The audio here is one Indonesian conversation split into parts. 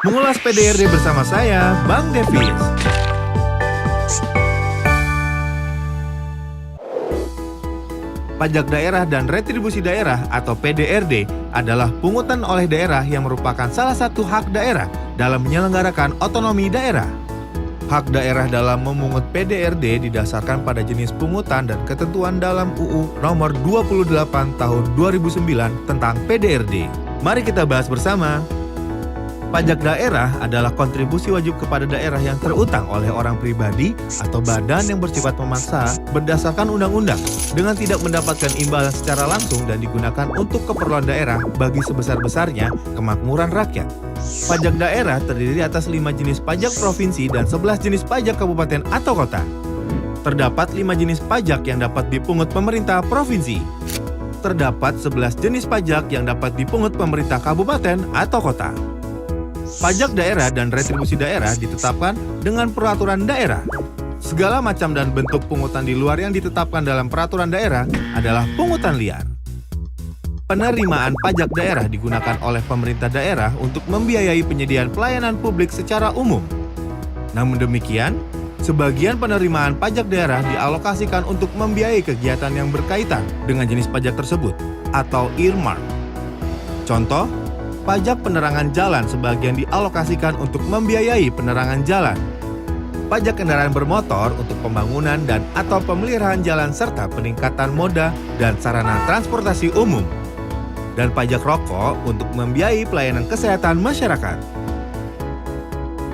Mengulas PDRD bersama saya, Bang Devis. Pajak daerah dan retribusi daerah atau PDRD adalah pungutan oleh daerah yang merupakan salah satu hak daerah dalam menyelenggarakan otonomi daerah. Hak daerah dalam memungut PDRD didasarkan pada jenis pungutan dan ketentuan dalam UU Nomor 28 Tahun 2009 tentang PDRD. Mari kita bahas bersama. Pajak daerah adalah kontribusi wajib kepada daerah yang terutang oleh orang pribadi atau badan yang bersifat memaksa berdasarkan undang-undang dengan tidak mendapatkan imbalan secara langsung dan digunakan untuk keperluan daerah bagi sebesar-besarnya kemakmuran rakyat. Pajak daerah terdiri atas 5 jenis pajak provinsi dan 11 jenis pajak kabupaten atau kota. Terdapat 5 jenis pajak yang dapat dipungut pemerintah provinsi. Terdapat 11 jenis pajak yang dapat dipungut pemerintah kabupaten atau kota. Pajak daerah dan retribusi daerah ditetapkan dengan peraturan daerah. Segala macam dan bentuk pungutan di luar yang ditetapkan dalam peraturan daerah adalah pungutan liar. Penerimaan pajak daerah digunakan oleh pemerintah daerah untuk membiayai penyediaan pelayanan publik secara umum. Namun demikian, sebagian penerimaan pajak daerah dialokasikan untuk membiayai kegiatan yang berkaitan dengan jenis pajak tersebut atau earmark. Contoh, pajak penerangan jalan sebagian dialokasikan untuk membiayai penerangan jalan. Pajak kendaraan bermotor untuk pembangunan dan atau pemeliharaan jalan serta peningkatan moda dan sarana transportasi umum. Dan pajak rokok untuk membiayai pelayanan kesehatan masyarakat.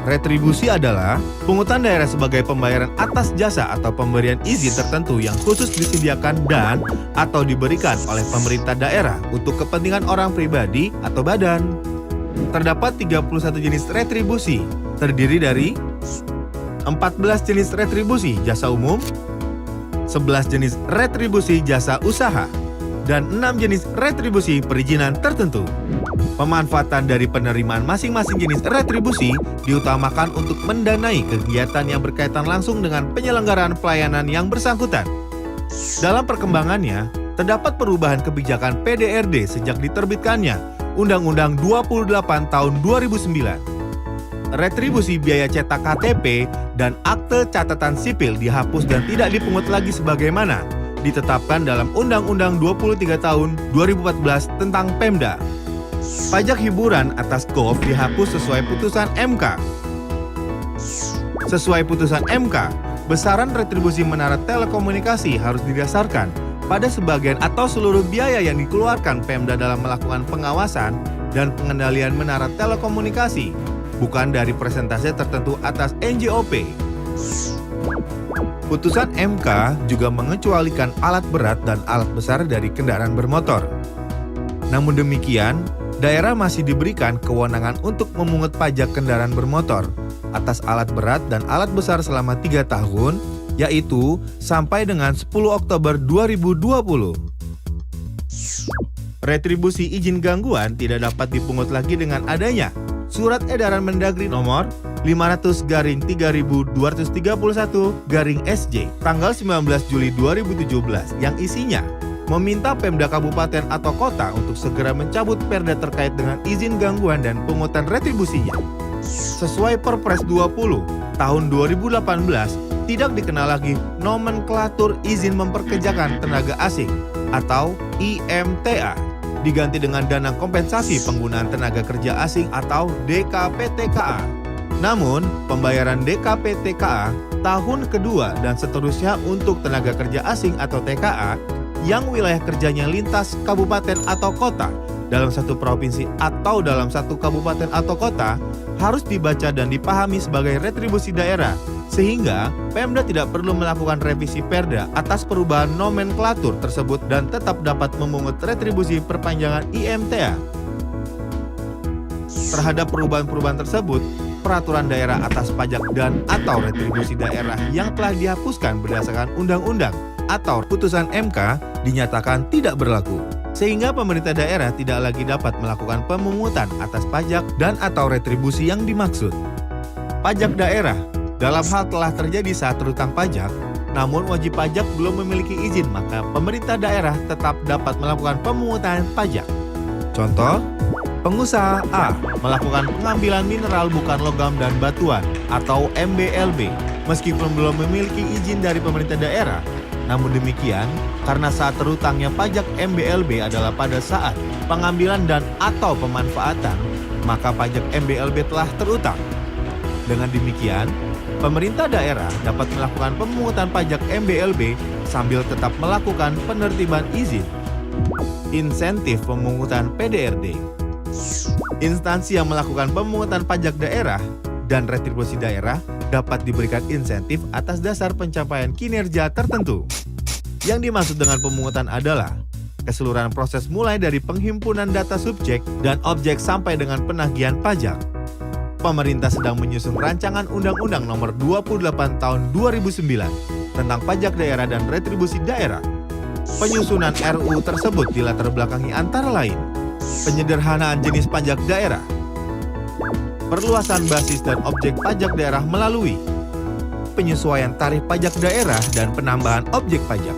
Retribusi adalah pungutan daerah sebagai pembayaran atas jasa atau pemberian izin tertentu yang khusus disediakan dan atau diberikan oleh pemerintah daerah untuk kepentingan orang pribadi atau badan. Terdapat 31 jenis retribusi, terdiri dari 14 jenis retribusi jasa umum, 11 jenis retribusi jasa usaha, dan 6 jenis retribusi perizinan tertentu. Pemanfaatan dari penerimaan masing-masing jenis retribusi diutamakan untuk mendanai kegiatan yang berkaitan langsung dengan penyelenggaraan pelayanan yang bersangkutan. Dalam perkembangannya, terdapat perubahan kebijakan PDRD sejak diterbitkannya Undang-Undang 28 Tahun 2009. Retribusi biaya cetak KTP dan akte catatan sipil dihapus dan tidak dipungut lagi sebagaimana ditetapkan dalam Undang-Undang 23 Tahun 2014 tentang Pemda. Pajak hiburan atas golf dihapus sesuai putusan MK. Sesuai putusan MK, besaran retribusi menara telekomunikasi harus didasarkan pada sebagian atau seluruh biaya yang dikeluarkan Pemda dalam melakukan pengawasan dan pengendalian menara telekomunikasi, bukan dari persentase tertentu atas NJOP. Putusan MK juga mengecualikan alat berat dan alat besar dari kendaraan bermotor. Namun demikian, daerah masih diberikan kewenangan untuk memungut pajak kendaraan bermotor atas alat berat dan alat besar selama 3 tahun, yaitu sampai dengan 10 Oktober 2020. Retribusi izin gangguan tidak dapat dipungut lagi dengan adanya Surat Edaran Mendagri Nomor 500/3231/SJ tanggal 19 Juli 2017 yang isinya meminta Pemda kabupaten atau kota untuk segera mencabut perda terkait dengan izin gangguan dan pungutan retribusinya. Sesuai Perpres 20 tahun 2018, tidak dikenal lagi nomenklatur izin memperkerjakan tenaga asing atau IMTA, diganti dengan dana kompensasi penggunaan tenaga kerja asing atau DKPTKA. Namun, pembayaran DKPTKA tahun kedua dan seterusnya untuk tenaga kerja asing atau TKA yang wilayah kerjanya lintas kabupaten atau kota dalam satu provinsi atau dalam satu kabupaten atau kota harus dibaca dan dipahami sebagai retribusi daerah, sehingga Pemda tidak perlu melakukan revisi perda atas perubahan nomenklatur tersebut dan tetap dapat memungut retribusi perpanjangan IMTA. Terhadap perubahan-perubahan tersebut, peraturan daerah atas pajak dan atau retribusi daerah yang telah dihapuskan berdasarkan undang-undang atau putusan MK dinyatakan tidak berlaku, sehingga pemerintah daerah tidak lagi dapat melakukan pemungutan atas pajak dan atau retribusi yang dimaksud. Pajak daerah dalam hal telah terjadi saat terutang pajak, namun wajib pajak belum memiliki izin, maka pemerintah daerah tetap dapat melakukan pemungutan pajak. Contoh, Pengusaha A melakukan pengambilan mineral bukan logam dan batuan atau MBLB meskipun belum memiliki izin dari pemerintah daerah. Namun demikian, karena saat terutangnya pajak MBLB adalah pada saat pengambilan dan atau pemanfaatan, maka pajak MBLB telah terutang. Dengan demikian, pemerintah daerah dapat melakukan pemungutan pajak MBLB sambil tetap melakukan penertiban izin. Insentif pemungutan PDRD. Instansi yang melakukan pemungutan pajak daerah dan retribusi daerah dapat diberikan insentif atas dasar pencapaian kinerja tertentu. Yang dimaksud dengan pemungutan adalah keseluruhan proses mulai dari penghimpunan data subjek dan objek sampai dengan penagihan pajak. Pemerintah sedang menyusun rancangan Undang-Undang Nomor 28 Tahun 2009 tentang pajak daerah dan retribusi daerah. Penyusunan RUU tersebut dilatar belakangi antara lain penyederhanaan jenis pajak daerah, perluasan basis dan objek pajak daerah melalui penyesuaian tarif pajak daerah dan penambahan objek pajak,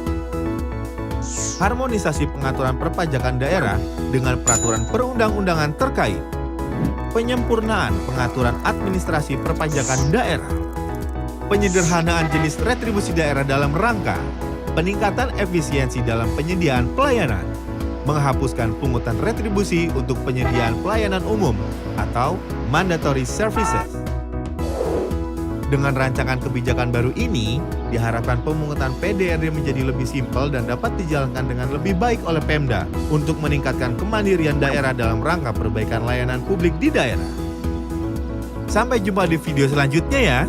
harmonisasi pengaturan perpajakan daerah dengan peraturan perundang-undangan terkait, penyempurnaan pengaturan administrasi perpajakan daerah, penyederhanaan jenis retribusi daerah dalam rangka peningkatan efisiensi dalam penyediaan pelayanan, menghapuskan pungutan retribusi untuk penyediaan pelayanan umum atau mandatory services. Dengan rancangan kebijakan baru ini, diharapkan pemungutan PDRD menjadi lebih simpel dan dapat dijalankan dengan lebih baik oleh Pemda untuk meningkatkan kemandirian daerah dalam rangka perbaikan layanan publik di daerah. Sampai jumpa di video selanjutnya ya.